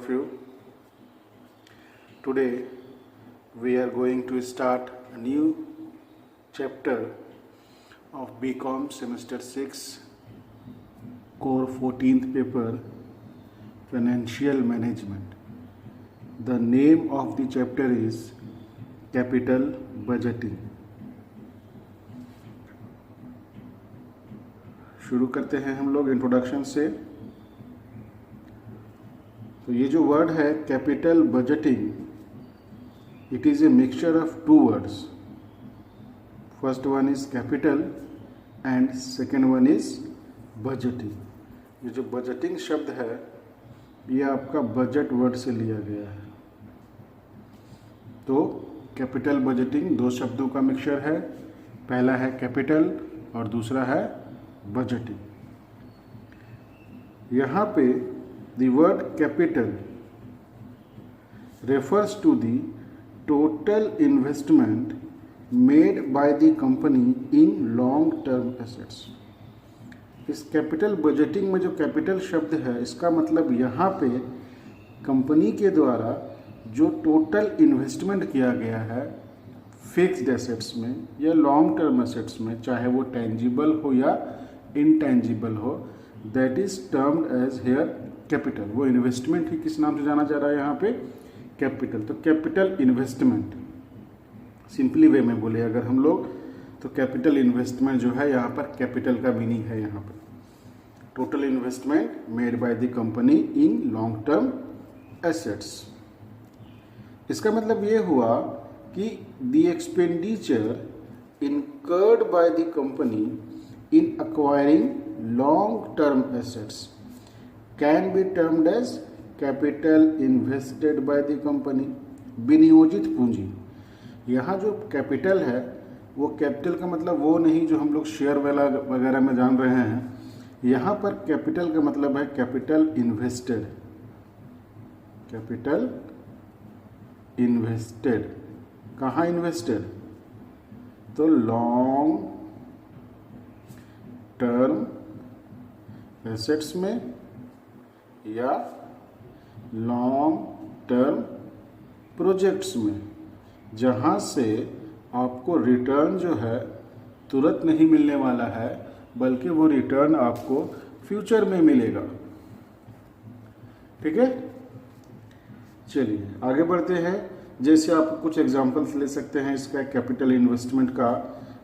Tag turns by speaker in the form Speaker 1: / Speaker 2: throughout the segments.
Speaker 1: of you. Today we are going to start a new chapter of BCom semester 6 core 14th paper financial management. The name of the chapter is capital budgeting. शुरू करते हैं हम लोग introduction से। तो ये जो word है capital budgeting, it is a mixture of two words. First one is capital and second one is budgeting. ये जो बजटिंग शब्द है ये आपका बजट वर्ड से लिया गया है। तो कैपिटल बजटिंग दो शब्दों का मिक्सचर है, पहला है कैपिटल और दूसरा है बजटिंग। यहाँ पे the word capital refers to the total investment made by the company in long term assets. इस कैपिटल बजटिंग में जो कैपिटल शब्द है इसका मतलब यहाँ पे कंपनी के द्वारा जो टोटल इन्वेस्टमेंट किया गया है फिक्स्ड एसेट्स में या लॉन्ग टर्म एसेट्स में, चाहे वो टेंजिबल हो या इनटेंजिबल हो, दैट इज टर्म्ड एज हेयर कैपिटल। वो इन्वेस्टमेंट ही किस नाम से जाना जा रहा है यहाँ पे? कैपिटल। तो कैपिटल इन्वेस्टमेंट, सिंपली वे में बोले अगर हम लोग, तो कैपिटल इन्वेस्टमेंट जो है यहाँ पर कैपिटल का मीनिंग है यहाँ पर total investment made by the company in long term assets. इसका मतलब ये हुआ कि the expenditure incurred by the company in acquiring long term assets can be termed as capital invested by the company। विनियोजित पूंजी, यहाँ जो कैपिटल है वो कैपिटल का मतलब वो नहीं जो हम लोग शेयर वगैरह में जान रहे हैं। यहाँ पर कैपिटल का मतलब है कैपिटल इन्वेस्टेड। कैपिटल इन्वेस्टेड कहाँ इन्वेस्टेड? तो लॉन्ग टर्म एसेट्स में या लॉन्ग टर्म प्रोजेक्ट्स में, जहाँ से आपको रिटर्न जो है तुरंत नहीं मिलने वाला है बल्कि वो रिटर्न आपको फ्यूचर में मिलेगा। ठीक है, चलिए आगे बढ़ते हैं। जैसे आप कुछ एग्जांपल्स ले सकते हैं इसका कैपिटल इन्वेस्टमेंट का,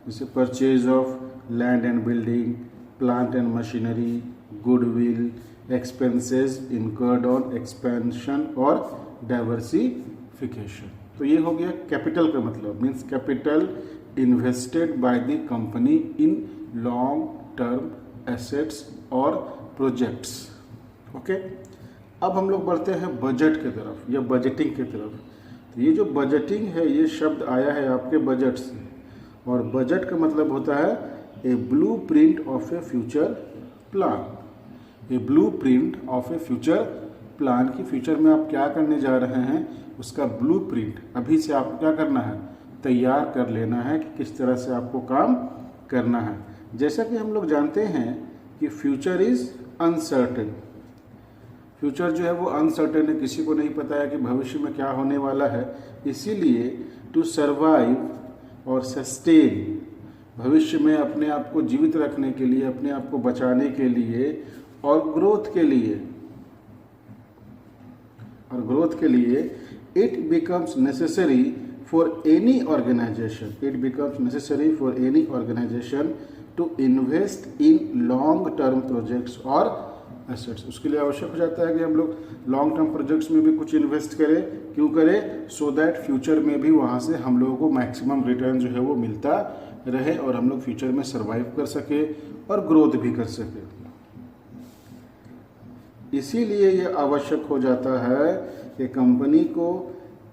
Speaker 1: जैसे purchase of land and building, plant and machinery, goodwill, expenses incurred on expansion और डाइवर्सिफिकेशन। तो ये हो गया कैपिटल का मतलब, means capital invested by the company in long term assets और प्रोजेक्ट्स। ओके, अब हम लोग बढ़ते हैं बजट की तरफ या बजटिंग की तरफ। तो ये जो बजटिंग है ये शब्द आया है आपके बजट से, और बजट का मतलब होता है a blueprint of a future plan. A blueprint of a future plan की फ्यूचर में आप क्या करने जा रहे हैं उसका ब्लू प्रिंट अभी से आपको क्या करना है, तैयार कर लेना है कि किस तरह से आपको काम करना है। जैसा कि हम लोग जानते हैं कि फ्यूचर इज अनसर्टेन। फ्यूचर जो है वो अनसर्टेन है, किसी को नहीं पता है कि भविष्य में क्या होने वाला है। इसीलिए टू सर्वाइव और सस्टेन, भविष्य में अपने आप को जीवित रखने के लिए, अपने आप को बचाने के लिए और ग्रोथ के लिए it becomes necessary for any organisation, to invest in long term projects और एसेट्स। उसके लिए आवश्यक हो जाता है कि हम लोग लॉन्ग टर्म प्रोजेक्ट्स में भी कुछ इन्वेस्ट करें। क्यों करें? सो दैट फ्यूचर में भी वहाँ से हम लोगों को मैक्सिमम रिटर्न जो है वो मिलता रहे और हम लोग फ्यूचर में सर्वाइव कर सके और ग्रोथ भी कर सके। इसीलिए ये आवश्यक हो जाता है कि कंपनी को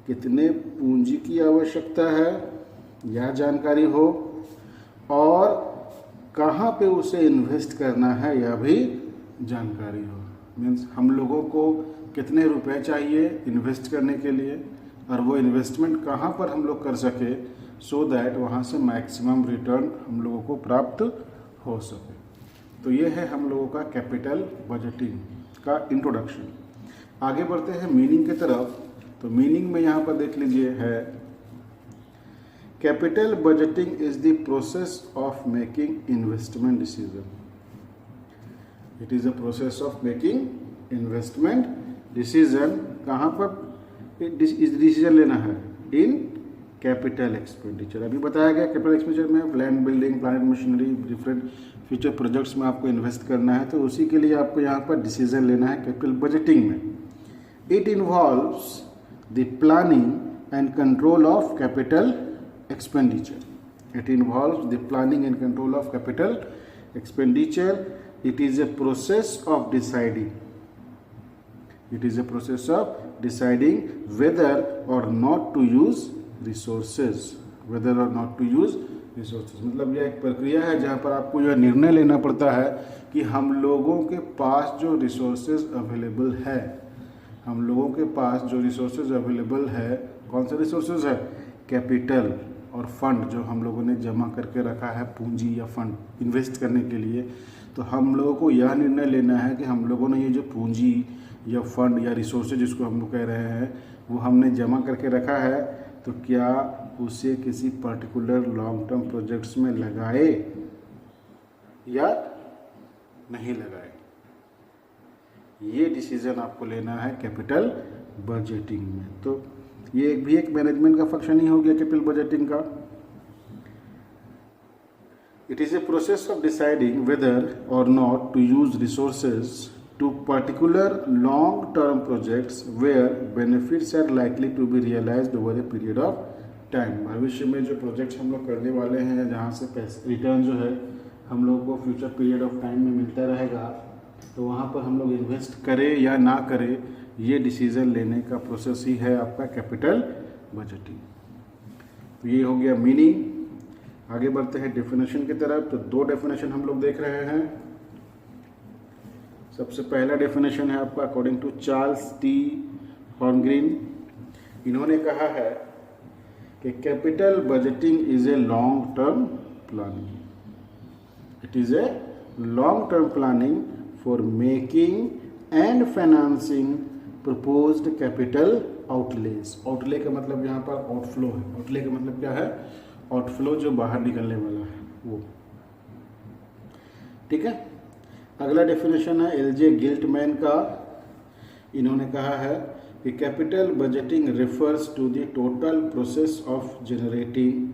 Speaker 1: कितने पूंजी की आवश्यकता है यह जानकारी हो, और कहाँ पे उसे इन्वेस्ट करना है यह भी जानकारी हो। मीन्स हम लोगों को कितने रुपए चाहिए इन्वेस्ट करने के लिए और वो इन्वेस्टमेंट कहाँ पर हम लोग कर सके, सो दैट वहाँ से मैक्सिमम रिटर्न हम लोगों को प्राप्त हो सके। तो ये है हम लोगों का कैपिटल बजटिंग का इंट्रोडक्शन। आगे बढ़ते हैं मीनिंग की तरफ। तो मीनिंग में यहाँ पर देख लीजिए है, capital budgeting is the process of making investment decision. It is a process of making investment decision. कहाँ पर डिसीजन लेना है? In capital expenditure. अभी बताया गया कैपिटल एक्सपेंडिचर में land, building, plant machinery, different future projects में आपको इन्वेस्ट करना है, तो उसी के लिए आपको यहाँ पर डिसीजन लेना है कैपिटल बजटिंग में। It involves the planning and control of capital expenditure। It involves the planning and control of capital expenditure. It is a process of deciding. It is a process of deciding whether or not to use resources. Whether or not to use resources. मतलब यह एक प्रक्रिया है जहाँ पर आपको यह निर्णय लेना पड़ता है कि हम लोगों के पास जो रिसोर्सेज अवेलेबल है, हम लोगों के पास जो रिसोर्सेज अवेलेबल है, कौन सा रिसोर्सेज है? कैपिटल और फंड जो हम लोगों ने जमा करके रखा है, पूंजी या फंड इन्वेस्ट करने के लिए। तो हम लोगों को यह निर्णय लेना है कि हम लोगों ने ये जो पूंजी या फंड या रिसोर्सेज जिसको हम लोग कह रहे हैं, वो हमने जमा करके रखा है, तो क्या उसे किसी पर्टिकुलर लॉन्ग टर्म प्रोजेक्ट्स में लगाए या नहीं लगाए। ये डिसीजन आपको लेना है कैपिटल बजटिंग में। तो ये भी एक मैनेजमेंट का फंक्शन ही हो गया कैपिटल बजटिंग का। It is a process of deciding whether or not to use resources to particular long term projects where benefits are likely to be realised over a period of time. भविष्य में जो projects हम लोग करने वाले हैं, जहाँ से पैसे रिटर्न जो है हम लोग को फ्यूचर पीरियड ऑफ टाइम में मिलता रहेगा, तो वहाँ पर हम लोग इन्वेस्ट करें या ना करें, ये डिसीजन लेने का प्रोसेस ही है आपका कैपिटल बजटिंग। तो ये हो गया मीनिंग। आगे बढ़ते हैं डेफिनेशन की तरफ। तो दो डेफिनेशन हम लोग देख रहे हैं। सबसे पहला डेफिनेशन है आपका अकॉर्डिंग टू चार्ल्स टी हॉर्नग्रीन। इन्होंने कहा है कि capital budgeting is a long term planning. It is a long term planning for making and financing proposed capital outlays। Outlay का मतलब यहाँ पर आउटफ्लो है। आउटले का मतलब क्या है? आउटफ्लो, जो बाहर निकलने वाला है वो। ठीक है। अगला डेफिनेशन है एलजे गिल्टमैन का। इन्होंने कहा है कि capital budgeting refers to the total process of generating,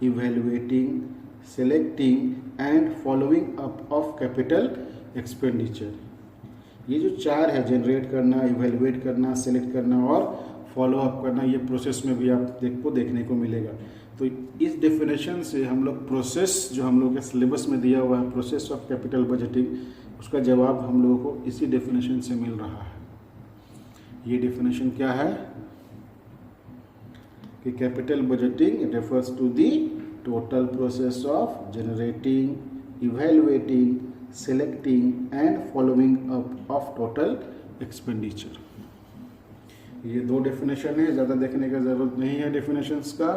Speaker 1: evaluating, selecting and following up of capital expenditure. ये जो चार है, जनरेट करना, इवेलुएट करना, सेलेक्ट करना और फॉलो अप करना, ये प्रोसेस में भी आपको देखने को मिलेगा। तो इस डेफिनेशन से हम लोग प्रोसेस जो हम लोग के सिलेबस में दिया हुआ है, प्रोसेस ऑफ कैपिटल बजटिंग, उसका जवाब हम लोगों को इसी डेफिनेशन से मिल रहा है। ये डेफिनेशन क्या है कि capital budgeting refers to the total process of generating, evaluating, selecting and following up of total expenditure। ये दो डेफिनेशन है, ज़्यादा देखने का ज़रूरत नहीं है डेफिनेशंस का।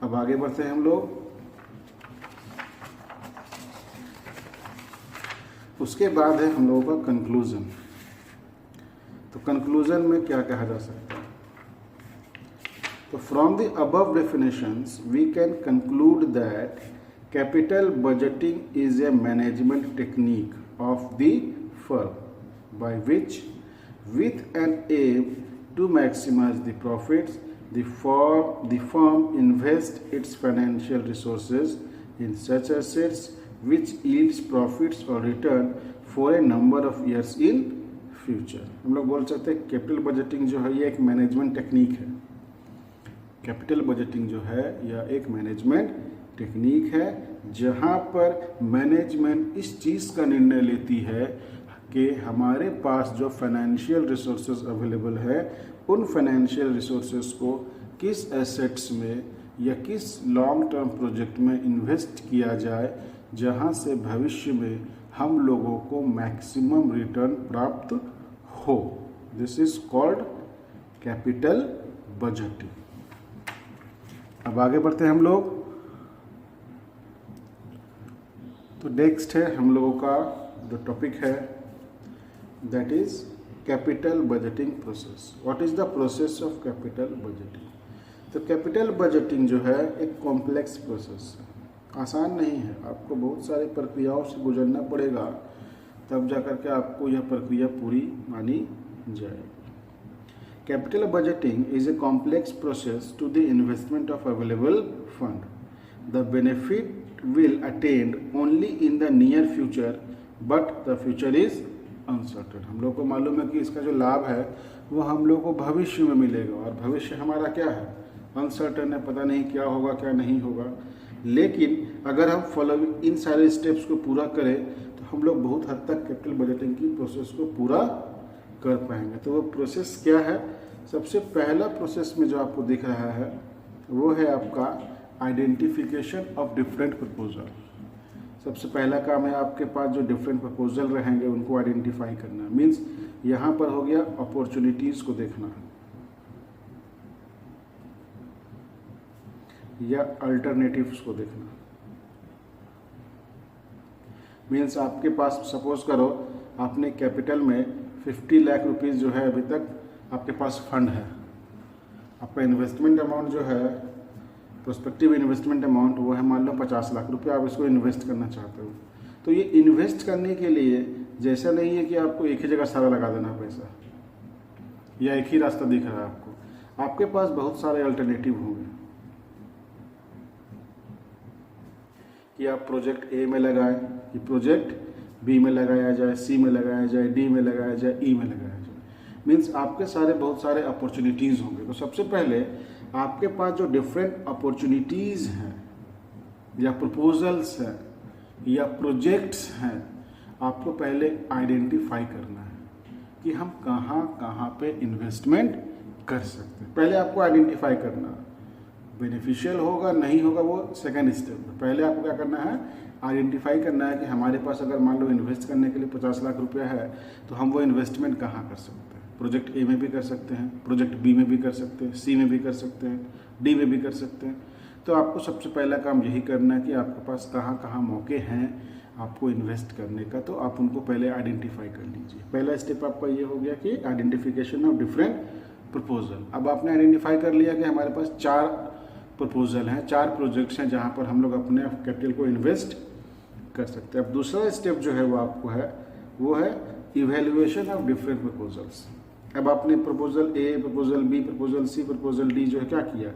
Speaker 1: अब आगे बढ़ते हैं हम लोग। उसके बाद है हम लोगों का कंक्लूजन। तो कंक्लूजन में क्या कहा जा सकता है? तो from the above definitions we can conclude that capital budgeting is a management technique of the firm by which, with an aim to maximize the profits, the firm invests its financial resources in such assets which yields profits or return for a number of years in future। हम लोग बोल सकते हैं capital budgeting जो है ये एक management technique है। कैपिटल बजटिंग जो है यह एक मैनेजमेंट टेक्निक है जहां पर मैनेजमेंट इस चीज़ का निर्णय लेती है कि हमारे पास जो फाइनेंशियल रिसोर्सेज अवेलेबल है, उन फाइनेंशियल रिसोर्सेज को किस एसेट्स में या किस लॉन्ग टर्म प्रोजेक्ट में इन्वेस्ट किया जाए, जहां से भविष्य में हम लोगों को मैक्सिमम रिटर्न प्राप्त हो। This is called capital budgeting. अब आगे बढ़ते हैं हम लोग। तो नेक्स्ट है हम लोगों का जो टॉपिक है that is capital budgeting process. What is the process of capital budgeting? तो कैपिटल बजटिंग जो है एक कॉम्प्लेक्स प्रोसेस है, आसान नहीं है, आपको बहुत सारे प्रक्रियाओं से गुजरना पड़ेगा, तब जा कर के आपको यह प्रक्रिया पूरी मानी जाएगी। Capital budgeting is a complex process to the investment of available fund. The benefit will attend only in the near future but the future is uncertain. हम लोग को मालूम है कि इसका जो लाभ है वो हम लोग को भविष्य में मिलेगा, और भविष्य हमारा क्या है? अनसर्टेन है, पता नहीं क्या होगा क्या नहीं होगा। लेकिन अगर हम फॉलोइंग इन सारे स्टेप्स को पूरा करें तो हम लोग बहुत हद तक कैपिटल बजटिंग की प्रोसेस को पूरा कर पाएंगे। तो वो प्रोसेस क्या है? सबसे पहला प्रोसेस में जो आपको दिख रहा है वो है आपका आइडेंटिफिकेशन ऑफ डिफरेंट प्रपोजल। सबसे पहला काम है आपके पास जो डिफरेंट प्रपोजल रहेंगे उनको आइडेंटिफाई करना। मीन्स यहाँ पर हो गया अपॉर्चुनिटीज़ को देखना या अल्टरनेटिव्स को देखना। मीन्स आपके पास सपोज करो आपने कैपिटल में 50 लाख रुपीस जो है अभी तक आपके पास फंड है, आपका इन्वेस्टमेंट अमाउंट जो है प्रोस्पेक्टिव इन्वेस्टमेंट अमाउंट वो है मान लो 50 लाख रुपये, आप इसको इन्वेस्ट करना चाहते हो। तो ये इन्वेस्ट करने के लिए जैसा नहीं है कि आपको एक ही जगह सारा लगा देना पैसा या एक ही रास्ता दिख रहा है आपको, आपके पास बहुत सारे अल्टरनेटिव होंगे कि आप प्रोजेक्ट ए में लगाएं, कि प्रोजेक्ट बी में लगाया जाए, सी में लगाया जाए, डी में लगाया जाए, ई में लगाया जाए। मीन्स आपके सारे बहुत सारे अपॉर्चुनिटीज़ होंगे। तो सबसे पहले आपके पास जो डिफरेंट अपॉर्चुनिटीज़ हैं या प्रपोजल्स हैं या प्रोजेक्ट्स हैं, आपको पहले आइडेंटिफाई करना है कि हम कहाँ कहाँ पे इन्वेस्टमेंट कर सकते हैं। पहले आपको आइडेंटिफाई करना, बेनिफिशियल होगा नहीं होगा वो सेकंड स्टेप है। पहले आपको क्या करना है? आइडेंटिफाई करना है कि हमारे पास अगर मान लो इन्वेस्ट करने के लिए 50 लाख रुपया है तो हम वो इन्वेस्टमेंट कहाँ कर सकते हैं। प्रोजेक्ट ए में भी कर सकते हैं, प्रोजेक्ट बी में भी कर सकते हैं, सी में भी कर सकते हैं, डी में भी कर सकते हैं। तो आपको सबसे पहला काम यही करना है कि आपके पास कहाँ कहाँ मौके हैं आपको इन्वेस्ट करने का, तो आप उनको पहले आइडेंटिफाई कर लीजिए। पहला स्टेप आपका ये हो गया कि आइडेंटिफिकेशन ऑफ डिफरेंट प्रपोजल। अब आपने आइडेंटिफाई कर लिया कि हमारे पास 4 प्रपोजल हैं, 4 प्रोजेक्ट्स हैं जहाँ पर हम लोग अपने कैपिटल को इन्वेस्ट कर सकते हैं। अब दूसरा स्टेप जो है वो आपको है वो है इवेल्युएशन ऑफ डिफरेंट प्रपोजल्स। अब आपने प्रपोजल ए, प्रपोजल बी, प्रपोजल सी, प्रपोजल डी जो है क्या किया?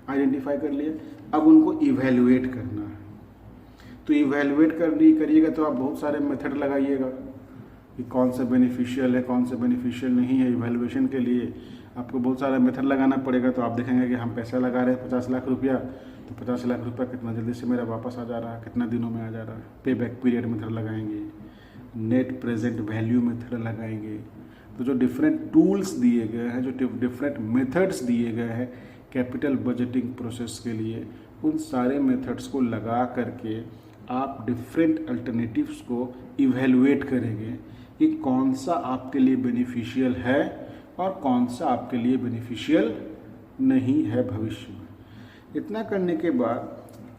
Speaker 1: आइडेंटिफाई कर लिया। अब उनको इवेल्युएट करना है। तो इवेल्युएट करिएगा तो आप बहुत सारे मेथड लगाइएगा कि कौन सा बेनिफिशियल है, कौन सा बेनिफिशियल नहीं है। इवेल्युएशन के लिए आपको बहुत सारा मेथड लगाना पड़ेगा। तो आप देखेंगे कि हम पैसा लगा रहे हैं 50 लाख रुपया, तो 50 लाख रुपया कितना जल्दी से मेरा वापस आ जा रहा है, कितना दिनों में आ जा रहा है। पे बैक पीरियड मेथड लगाएंगे, नेट प्रेजेंट वैल्यू मेथड लगाएंगे। तो जो डिफरेंट टूल्स दिए गए हैं, जो डिफरेंट मेथड्स दिए गए हैं कैपिटल बजटिंग प्रोसेस के लिए, उन सारे मेथड्स को लगा करके आप डिफरेंट अल्टरनेटिव्स को इवेलुएट करेंगे कि कौन सा आपके लिए बेनिफिशियल है और कौन सा आपके लिए बेनिफिशियल नहीं है भविष्य में। इतना करने के बाद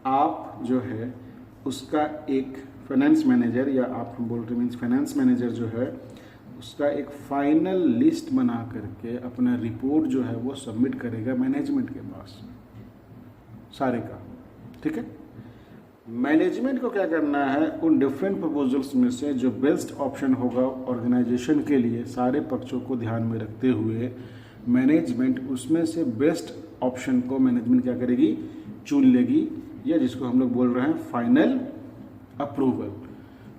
Speaker 1: आप जो है उसका एक फाइनेंस मैनेजर या आप बोल रहे मीन्स फाइनेंस मैनेजर जो है उसका एक फाइनल लिस्ट बना करके अपना रिपोर्ट जो है वो सबमिट करेगा मैनेजमेंट के पास सारे का। ठीक है, मैनेजमेंट को क्या करना है, उन डिफरेंट प्रपोजल्स में से जो बेस्ट ऑप्शन होगा ऑर्गेनाइजेशन के लिए सारे पक्षों को ध्यान में रखते हुए मैनेजमेंट उसमें से बेस्ट ऑप्शन को मैनेजमेंट क्या करेगी, चुन लेगी, या जिसको हम लोग बोल रहे हैं फाइनल अप्रूवल।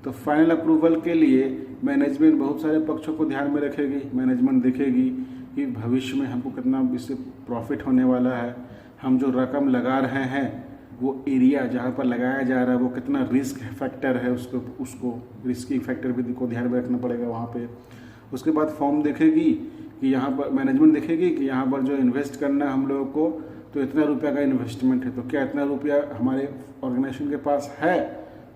Speaker 1: तो फाइनल अप्रूवल के लिए मैनेजमेंट बहुत सारे पक्षों को ध्यान में रखेगी। मैनेजमेंट देखेगी कि भविष्य में हमको कितना इससे प्रॉफिट होने वाला है, हम जो रकम लगा रहे हैं वो एरिया जहाँ पर लगाया जा रहा है वो कितना रिस्क फैक्टर है, उसको रिस्की फैक्टर भी को ध्यान में रखना पड़ेगा वहाँ पे। उसके बाद फॉर्म देखेगी कि यहाँ पर मैनेजमेंट देखेगी कि यहाँ पर जो इन्वेस्ट करना है हम लोगों को, तो इतना रुपया का इन्वेस्टमेंट है, तो क्या इतना रुपया हमारे ऑर्गेनाइजेशन के पास है,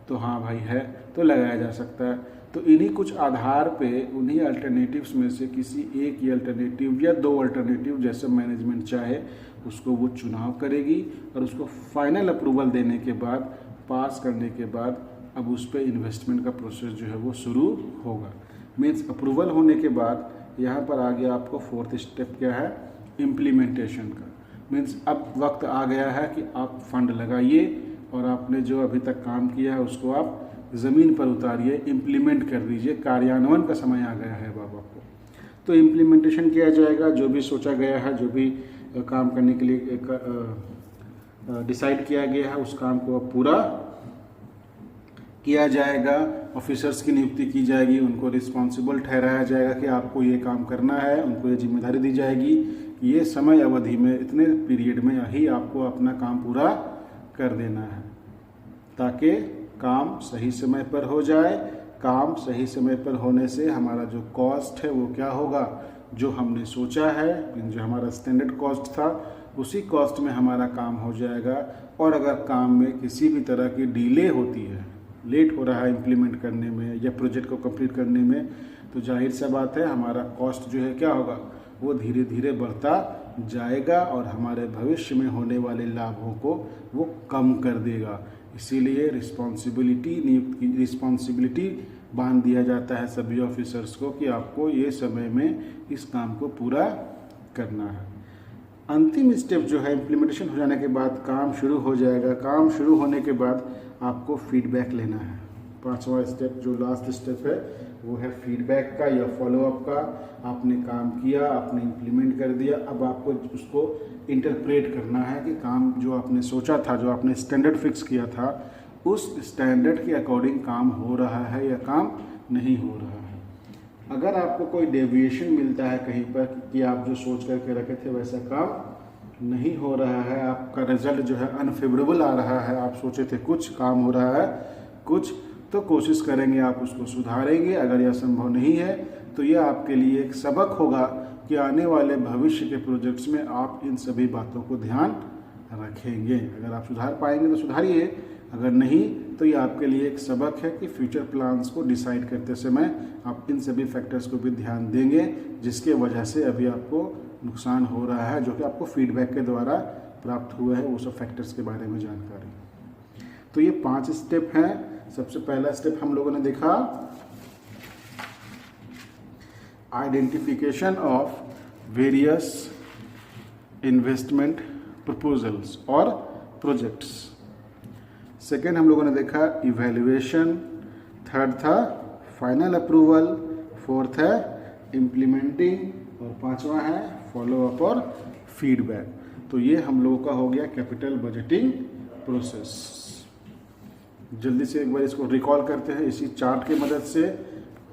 Speaker 1: तो हाँ भाई है, तो लगाया जा सकता है। तो इन्हीं कुछ आधार पे उन्हीं अल्टरनेटिव्स में से किसी एक ही अल्टरनेटिव या 2 अल्टरनेटिव जैसे मैनेजमेंट चाहे उसको वो चुनाव करेगी, और उसको फाइनल अप्रूवल देने के बाद, पास करने के बाद अब उस पर इन्वेस्टमेंट का प्रोसेस जो है वो शुरू होगा। मीन्स अप्रूवल होने के बाद यहाँ पर आ गया आपको फोर्थ स्टेप क्या है, इम्प्लीमेंटेशन का। मीन्स अब वक्त आ गया है कि आप फंड लगाइए और आपने जो अभी तक काम किया है उसको आप ज़मीन पर उतारिए, इम्प्लीमेंट कर दीजिए, कार्यान्वयन का समय आ गया है बाबा को। तो इम्प्लीमेंटेशन किया जाएगा, जो भी सोचा गया है, जो भी काम करने के लिए डिसाइड किया गया है उस काम को अब पूरा किया जाएगा। ऑफिसर्स की नियुक्ति की जाएगी, उनको रिस्पॉन्सिबल ठहराया जाएगा कि आपको ये काम करना है, उनको ये जिम्मेदारी दी जाएगी कि ये समय अवधि में, इतने पीरियड में ही आपको अपना काम पूरा कर देना है, ताकि काम सही समय पर हो जाए। काम सही समय पर होने से हमारा जो कॉस्ट है वो क्या होगा, जो हमने सोचा है, जो हमारा स्टैंडर्ड कॉस्ट था उसी कॉस्ट में हमारा काम हो जाएगा। और अगर काम में किसी भी तरह की डिले होती है, लेट हो रहा है इम्प्लीमेंट करने में या प्रोजेक्ट को कंप्लीट करने में, तो जाहिर सा बात है हमारा कॉस्ट जो है क्या होगा, वो धीरे धीरे बढ़ता जाएगा और हमारे भविष्य में होने वाले लाभों को वो कम कर देगा। इसीलिए रिस्पॉन्सिबिलिटी बांध दिया जाता है सभी ऑफिसर्स को कि आपको ये समय में इस काम को पूरा करना है। अंतिम स्टेप जो है, इम्प्लीमेंटेशन हो जाने के बाद काम शुरू हो जाएगा। काम शुरू होने के बाद आपको फीडबैक लेना है। पांचवा स्टेप जो लास्ट स्टेप है वो है फीडबैक का या फॉलोअप का। आपने काम किया, आपने इम्प्लीमेंट कर दिया, अब आपको उसको इंटरप्रेट करना है कि काम जो आपने सोचा था, जो आपने स्टैंडर्ड फिक्स किया था, उस स्टैंडर्ड के अकॉर्डिंग काम हो रहा है या काम नहीं हो रहा है। अगर आपको कोई डेविएशन मिलता है कहीं पर कि आप जो सोच करके रखे थे वैसा काम नहीं हो रहा है, आपका रिजल्ट जो है अनफेवरेबल आ रहा है, आप सोचे थे कुछ, काम हो रहा है कुछ, तो कोशिश करेंगे आप उसको सुधारेंगे। अगर यह संभव नहीं है तो यह आपके लिए एक सबक होगा कि आने वाले भविष्य के प्रोजेक्ट्स में आप इन सभी बातों को ध्यान रखेंगे। अगर आप सुधार पाएंगे तो सुधारिए, अगर नहीं तो ये आपके लिए एक सबक है कि फ्यूचर प्लान्स को डिसाइड करते समय आप इन सभी फैक्टर्स को भी ध्यान देंगे, जिसके वजह से अभी आपको नुकसान हो रहा है, जो कि आपको फीडबैक के द्वारा प्राप्त हुआ है, वो सब फैक्टर्स के बारे में जानकारी। तो ये 5 स्टेप हैं। सबसे पहला स्टेप हम लोगों ने देखा identification of various investment proposals और प्रोजेक्ट्स। सेकेंड हम लोगों ने देखा इवैल्यूएशन। थर्ड था फाइनल अप्रूवल। फोर्थ है इम्प्लीमेंटिंग और पांचवा है फॉलोअप और फीडबैक। तो ये हम लोगों का हो गया कैपिटल बजटिंग प्रोसेस। जल्दी से एक बार इसको रिकॉल करते हैं इसी चार्ट की मदद से।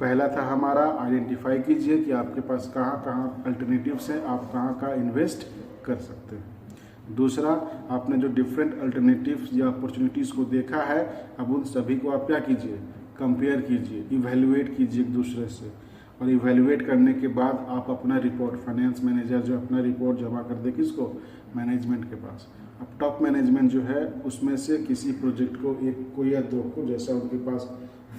Speaker 1: पहला था हमारा आइडेंटिफाई कीजिए कि आपके पास कहाँ कहाँ अल्टरनेटिव्स हैं, आप कहाँ कहाँ इन्वेस्ट कर सकते हैं। दूसरा, आपने जो डिफरेंट अल्टरनेटिव्स या अपॉर्चुनिटीज़ को देखा है, अब उन सभी को आप क्या कीजिए, कंपेयर कीजिए, इवैल्यूएट कीजिए एक दूसरे से। और इवैल्यूएट करने के बाद आप अपना रिपोर्ट, फाइनेंस मैनेजर जो अपना रिपोर्ट जमा कर दे किसको, मैनेजमेंट के पास। अब टॉप मैनेजमेंट जो है उसमें से किसी प्रोजेक्ट को, एक को या दो को, जैसा उनके पास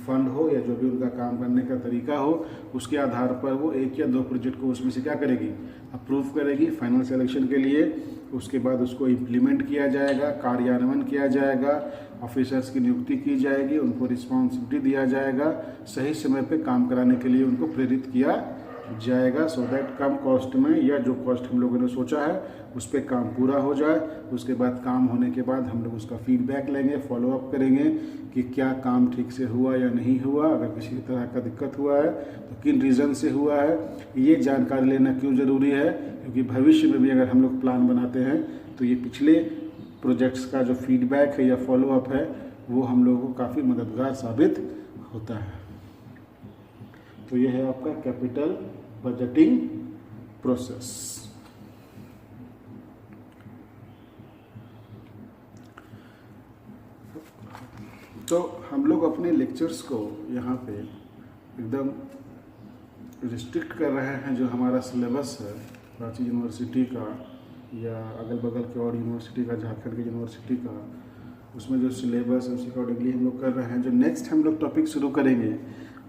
Speaker 1: फंड हो या जो भी उनका काम करने का तरीका हो, उसके आधार पर वो एक या दो प्रोजेक्ट को उसमें से क्या करेगी, अप्रूव करेगी फाइनल सिलेक्शन के लिए। उसके बाद उसको इम्प्लीमेंट किया जाएगा, कार्यान्वयन किया जाएगा, ऑफिसर्स की नियुक्ति की जाएगी, उनको रिस्पॉन्सिबिलिटी दिया जाएगा, सही समय पे काम कराने के लिए उनको प्रेरित किया जाएगा, सो दैट कम कॉस्ट में या जो कॉस्ट हम लोगों ने सोचा है उस पर काम पूरा हो जाए। उसके बाद काम होने के बाद हम लोग उसका फीडबैक लेंगे, फॉलोअप करेंगे कि क्या काम ठीक से हुआ या नहीं हुआ, अगर किसी तरह का दिक्कत हुआ है तो किन रीज़न से हुआ है। ये जानकारी लेना क्यों ज़रूरी है, क्योंकि भविष्य में भी अगर हम लोग प्लान बनाते हैं तो ये पिछले प्रोजेक्ट्स का जो फीडबैक है या फॉलोअप है वो हम लोगों को काफ़ी मददगार साबित होता है। तो ये है आपका कैपिटल बजटिंग प्रोसेस। तो हम लोग अपने लेक्चर्स को यहाँ पे एकदम रिस्ट्रिक्ट कर रहे हैं। जो हमारा सिलेबस है रांची यूनिवर्सिटी का या अगल बगल के और यूनिवर्सिटी का, झारखंड की यूनिवर्सिटी का, उसमें जो सिलेबस है उसी अकॉर्डिंगली हम लोग कर रहे हैं। जो नेक्स्ट हम लोग टॉपिक शुरू करेंगे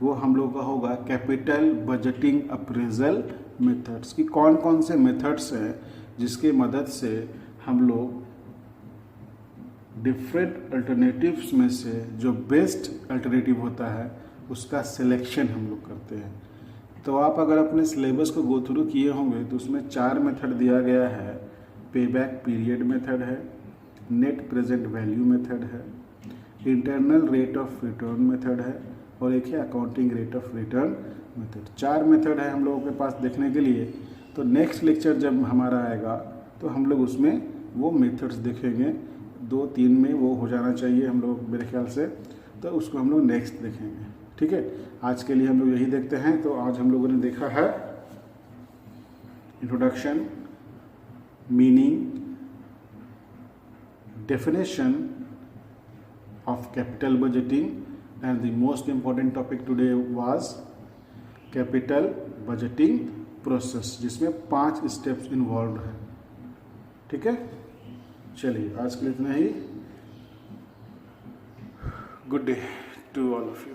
Speaker 1: वो हम लोग का होगा कैपिटल बजटिंग अप्रेजल मेथड्स, कि कौन कौन से मेथड्स हैं जिसके मदद से हम लोग डिफरेंट अल्टरनेटिव्स में से जो बेस्ट अल्टरनेटिव होता है उसका सिलेक्शन हम लोग करते हैं। तो आप अगर अपने सिलेबस को गो थ्रू किए होंगे तो उसमें 4 मेथड दिया गया है। पेबैक पीरियड मेथड है, नेट प्रेजेंट वैल्यू मेथड है, internal rate of return method है और एक है accounting rate of return method. 4 method है हम लोगों के पास देखने के लिए। तो नेक्स्ट लेक्चर जब हमारा आएगा तो हम लोग उसमें वो मेथड्स देखेंगे। 2-3 में वो हो जाना चाहिए हम लोग मेरे ख्याल से, तो उसको हम लोग नेक्स्ट देखेंगे। ठीक है, आज के लिए हम लोग यही देखते हैं। तो आज हम लोगों ने देखा है introduction, meaning, definition of capital budgeting, and the most important topic today was capital budgeting process, जिसमें 5 स्टेप्स इन्वॉल्व है। ठीक है, चलिए आज के लिए इतना ही। Good day to all of you.